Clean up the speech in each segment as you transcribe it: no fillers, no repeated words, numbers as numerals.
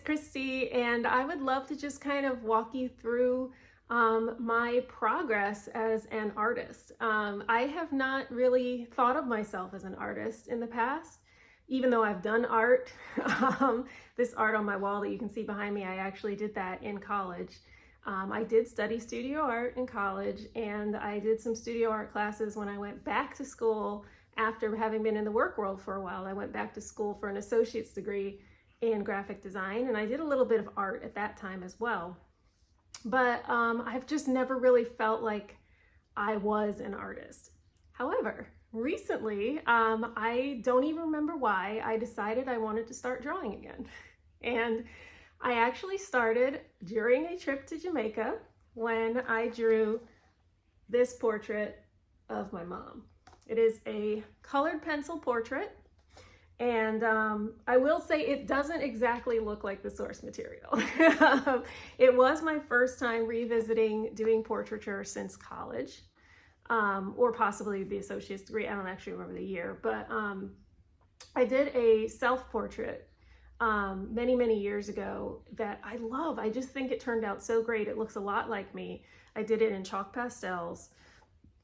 Christy, and I would love to just kind of walk you through my progress as an artist. I have not really thought of myself as an artist in the past, even though I've done art. This art on my wall that you can see behind me, I actually did that in college. I did study studio art in college, and I did some studio art classes when I went back to school after having been in the work world for a while. I went back to school for an associate's degree in graphic design, and I did a little bit of art at that time as well. But I've just never really felt like I was an artist. However, recently, I don't even remember why, I decided I wanted to start drawing again. And I actually started during a trip to Jamaica when I drew this portrait of my mom. It is a colored pencil portrait. And I will say it doesn't exactly look like the source material. It was my first time revisiting doing portraiture since college, or possibly the associate's degree. I don't actually remember the year, but I did a self-portrait many, many years ago that I love. I just think it turned out so great. It looks a lot like me. I did it in chalk pastels.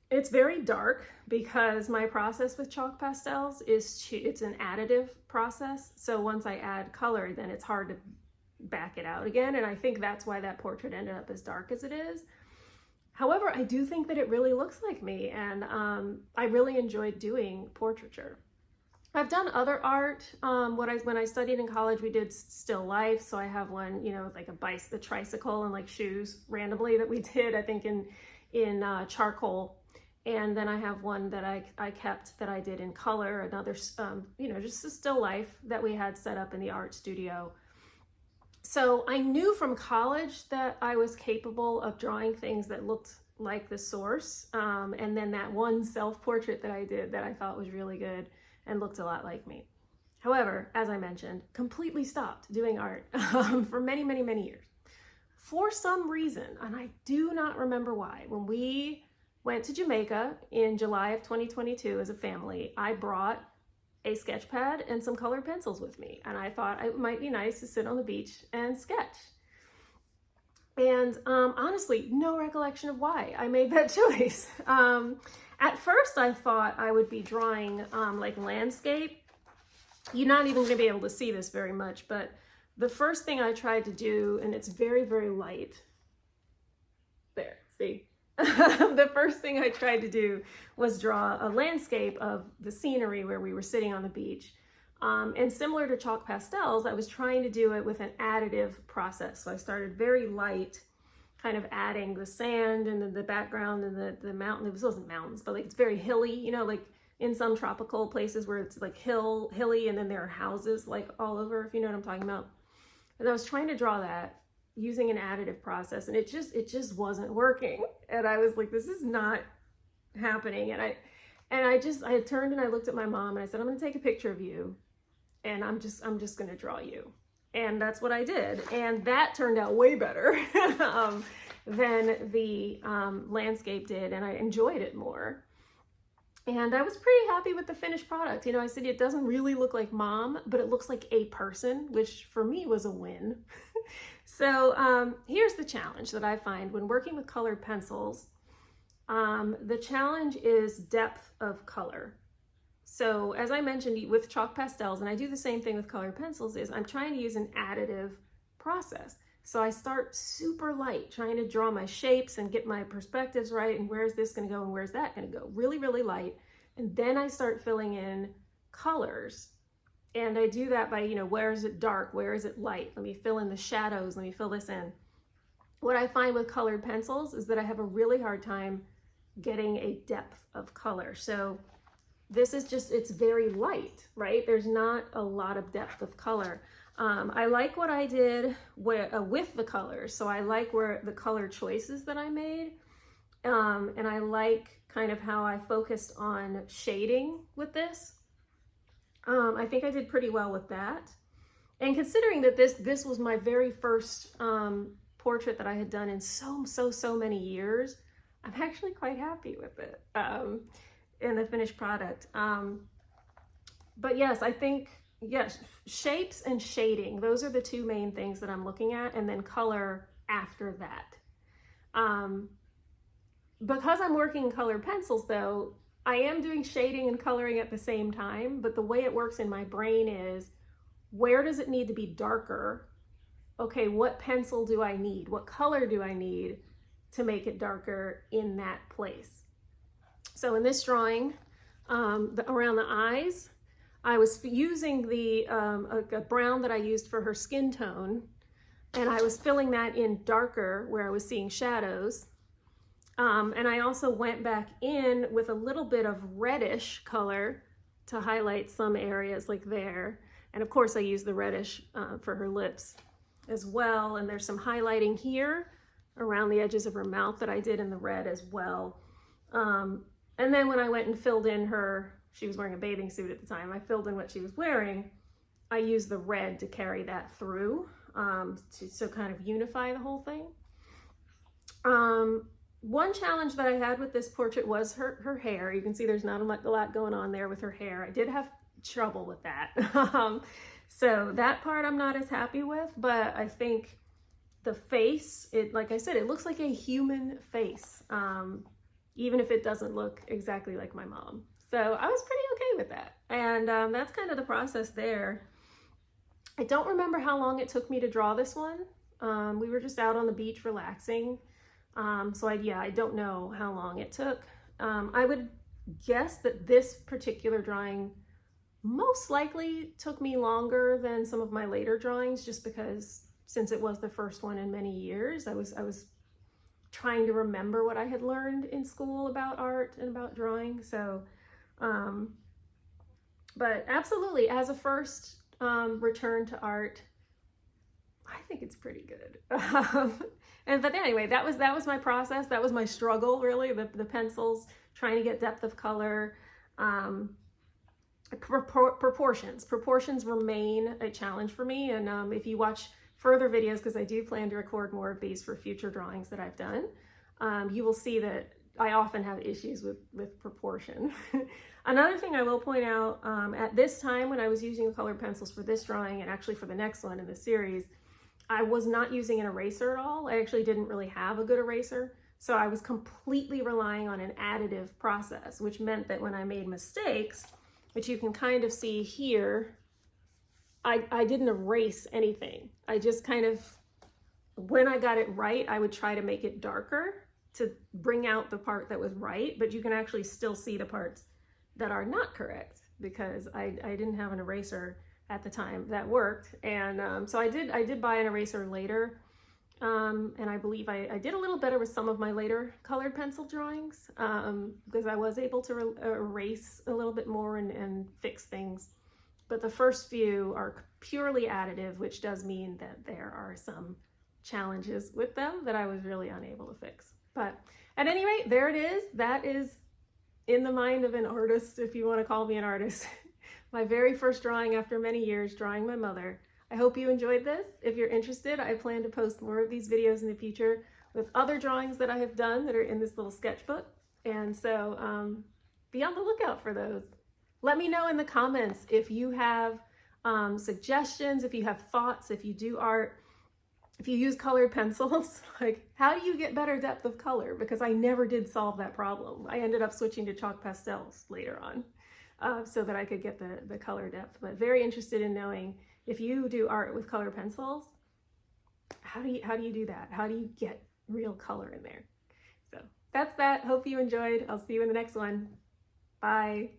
It's very dark because my process with chalk pastels is it's an additive process. So once I add color, then it's hard to back it out again. And I think that's why that portrait ended up as dark as it is. However, I do think that it really looks like me, and I really enjoyed doing portraiture. I've done other art. When I studied in college, we did still life. So I have one, you know, like a tricycle and like shoes randomly that we did, I think in charcoal. And then I have one that I kept that I did in color, another, you know, just a still life that we had set up in the art studio. So I knew from college that I was capable of drawing things that looked like the source. And then that one self-portrait that I did that I thought was really good and looked a lot like me. However, as I mentioned, completely stopped doing art for many, many, many years. For some reason, and I do not remember why, when we went to Jamaica in July of 2022 as a family, I brought a sketch pad and some colored pencils with me. And I thought it might be nice to sit on the beach and sketch. And honestly, no recollection of why I made that choice. At first, I thought I would be drawing like landscape. You're not even gonna be able to see this very much, but the first thing I tried to do, and it's very, very light. There, see? The first thing I tried to do was draw a landscape of the scenery where we were sitting on the beach. And similar to chalk pastels, I was trying to do it with an additive process. So I started very light, kind of adding the sand and then the background and the mountain. It wasn't mountains, but like it's very hilly, you know, like in some tropical places where it's like hilly, and then there are houses like all over, if you know what I'm talking about. And I was trying to draw that using an additive process, and it just wasn't working. And I was like, this is not happening. And I had turned and I looked at my mom and I said, I'm gonna take a picture of you and I'm just gonna draw you. And that's what I did. And that turned out way better than the landscape did, and I enjoyed it more. And I was pretty happy with the finished product. You know, I said it doesn't really look like mom, but it looks like a person, which for me was a win. So here's the challenge that I find when working with colored pencils. The challenge is depth of color. So as I mentioned with chalk pastels, and I do the same thing with colored pencils, is I'm trying to use an additive process. So I start super light, trying to draw my shapes and get my perspectives right, and where's this gonna go and where's that gonna go, really, really light. And then I start filling in colors. And I do that by, you know, where is it dark, where is it light? Let me fill in the shadows, let me fill this in. What I find with colored pencils is that I have a really hard time getting a depth of color. So this is just, it's very light, right? There's not a lot of depth of color. I like what I did with the colors. So I like where the color choices that I made. And I like kind of how I focused on shading with this. I think I did pretty well with that. And considering that this was my very first portrait that I had done in so many years, I'm actually quite happy with it in the finished product. But yes, I think yes, shapes and shading. Those are the two main things that I'm looking at, and then color after that. Because I'm working colored pencils though, I am doing shading and coloring at the same time, but the way it works in my brain is, where does it need to be darker? Okay, what pencil do I need? What color do I need to make it darker in that place? So in this drawing, around the eyes, I was using a brown that I used for her skin tone, and I was filling that in darker where I was seeing shadows. And I also went back in with a little bit of reddish color to highlight some areas like there. And of course I used the reddish for her lips as well. And there's some highlighting here around the edges of her mouth that I did in the red as well. And then when I went and filled in she was wearing a bathing suit at the time, I filled in what she was wearing. I used the red to carry that through, to kind of unify the whole thing. One challenge that I had with this portrait was her hair. You can see there's not a lot going on there with her hair. I did have trouble with that. So that part I'm not as happy with, but I think the face, like I said, it looks like a human face, even if it doesn't look exactly like my mom. So I was pretty okay with that. And that's kind of the process there. I don't remember how long it took me to draw this one. We were just out on the beach relaxing. So I don't know how long it took. I would guess that this particular drawing most likely took me longer than some of my later drawings, just because since it was the first one in many years, I was trying to remember what I had learned in school about art and about drawing. So, but absolutely, as a first return to art, I think it's pretty good. But anyway, that was my process. That was my struggle, really. The pencils, trying to get depth of color, proportions remain a challenge for me. And if you watch further videos, because I do plan to record more of these for future drawings that I've done, you will see that I often have issues with proportion. Another thing I will point out, at this time when I was using the colored pencils for this drawing, and actually for the next one in the series, I was not using an eraser at all. I actually didn't really have a good eraser. So I was completely relying on an additive process, which meant that when I made mistakes, which you can kind of see here, I didn't erase anything. I just kind of, when I got it right, I would try to make it darker to bring out the part that was right, but you can actually still see the parts that are not correct because I didn't have an eraser at the time that worked. And so I did buy an eraser later. And I believe I did a little better with some of my later colored pencil drawings, because I was able to erase a little bit more and fix things. But the first few are purely additive, which does mean that there are some challenges with them that I was really unable to fix. But at any rate, there it is. That is in the mind of an artist, if you want to call me an artist. My very first drawing after many years, drawing my mother. I hope you enjoyed this. If you're interested, I plan to post more of these videos in the future with other drawings that I have done that are in this little sketchbook. And so be on the lookout for those. Let me know in the comments if you have suggestions, if you have thoughts, if you do art, if you use colored pencils, like how do you get better depth of color? Because I never did solve that problem. I ended up switching to chalk pastels later on so that I could get the color depth. But very interested in knowing, if you do art with colored pencils, how do you do that? How do you get real color in there? So that's that. Hope you enjoyed. I'll see you in the next one. Bye.